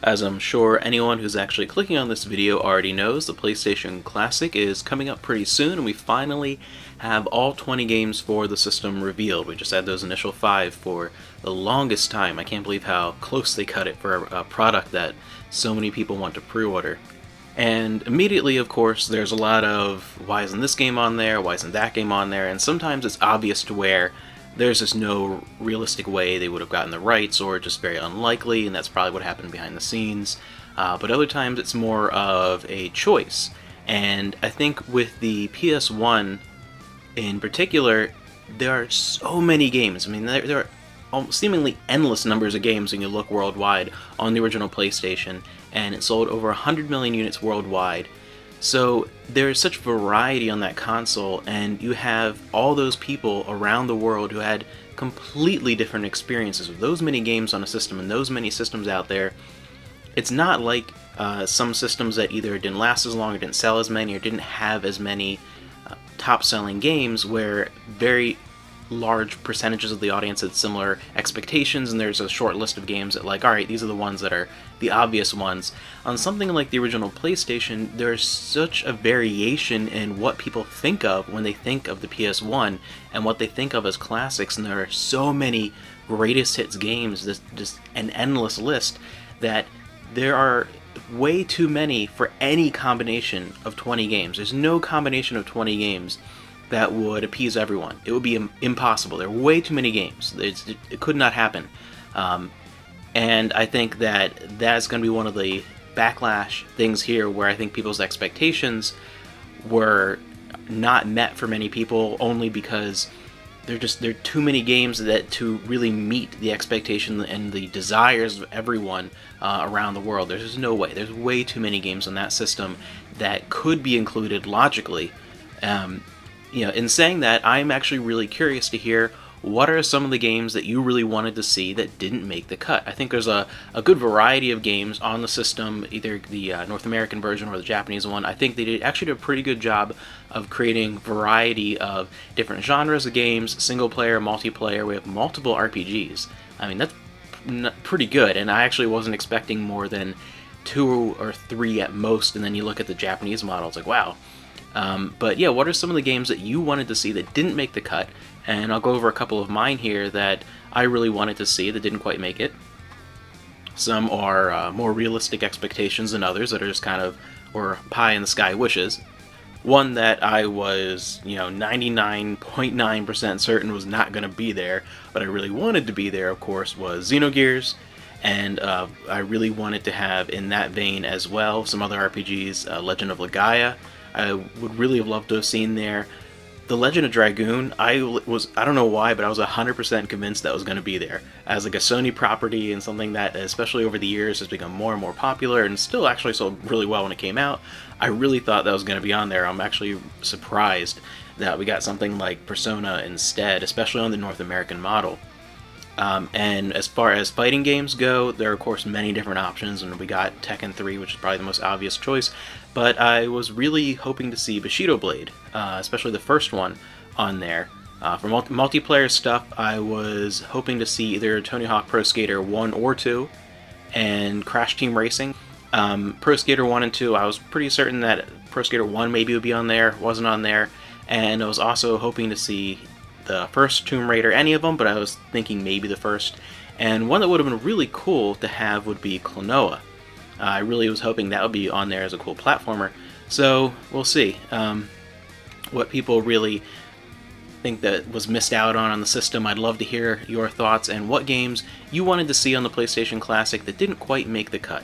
As I'm sure anyone who's actually clicking on this video already knows, the PlayStation Classic is coming up pretty soon, and we finally have all 20 games for the system revealed. We just had those initial 5 for the longest time. I can't believe how close they cut it for a product that so many people want to pre-order. And immediately, of course, there's a lot of, why isn't this game on there, why isn't that game on there, and sometimes it's obvious to where there's just no realistic way they would have gotten the rights, or just very unlikely, and that's probably what happened behind the scenes. But other times it's more of a choice. And I think with the PS1 in particular, there are so many games. I mean, there are seemingly endless numbers of games when you look worldwide on the original PlayStation, and it sold over 100 million units worldwide. So there's such variety on that console, and you have all those people around the world who had completely different experiences with those many games on a system and those many systems out there. It's not like some systems that either didn't last as long or didn't sell as many or didn't have as many top-selling games, where very large percentages of the audience had similar expectations, and there's a short list of games that, like, alright, these are the ones that are the obvious ones. On something like the original PlayStation, there's such a variation in what people think of when they think of the PS1 and what they think of as classics, and there are so many greatest hits games, just an endless list, that there are way too many for any combination of 20 games. There's no combination of 20 games that would appease everyone. It would be impossible. There are way too many games. It could not happen. And I think that that's going to be one of the backlash things here, where I think people's expectations were not met for many people, only because there are too many games that to really meet the expectation and the desires of everyone around the world. There's just no way. There's way too many games on that system that could be included logically. In saying that, I'm actually really curious to hear what are some of the games that you really wanted to see that didn't make the cut. I think there's a good variety of games on the system, either the North American version or the Japanese one. I think they actually did a pretty good job of creating variety of different genres of games, single player, multiplayer. We have multiple RPGs. I mean, that's pretty good, and I actually wasn't expecting more than 2 or 3 at most, and then you look at the Japanese model, it's like, wow. But yeah, what are some of the games that you wanted to see that didn't make the cut? And I'll go over a couple of mine here that I really wanted to see that didn't quite make it. Some are more realistic expectations than others that are just kind of, or pie-in-the-sky wishes. One that I was, 99.9% certain was not going to be there, but I really wanted to be there, of course, was Xenogears. And I really wanted to have, in that vein as well, some other RPGs, Legend of Legaia. I would really have loved to have seen there. The Legend of Dragoon, I don't know why, but I was 100% convinced that was going to be there. As like a Sony property and something that, especially over the years, has become more and more popular and still actually sold really well when it came out, I really thought that was going to be on there. I'm actually surprised that we got something like Persona instead, especially on the North American model. And as far as fighting games go, there are of course many different options, and we got Tekken 3, which is probably the most obvious choice, but I was really hoping to see Bushido Blade, especially the first one on there. For multiplayer stuff, I was hoping to see either Tony Hawk Pro Skater 1 or 2, and Crash Team Racing. Pro Skater 1 and 2, I was pretty certain that Pro Skater 1 maybe would be on there, wasn't on there, and I was also hoping to see the first Tomb Raider, any of them, but I was thinking maybe the first. And one that would have been really cool to have would be Klonoa. I really was hoping that would be on there as a cool platformer. So we'll see what people really think that was missed out on the system. I'd love to hear your thoughts and what games you wanted to see on the PlayStation Classic that didn't quite make the cut.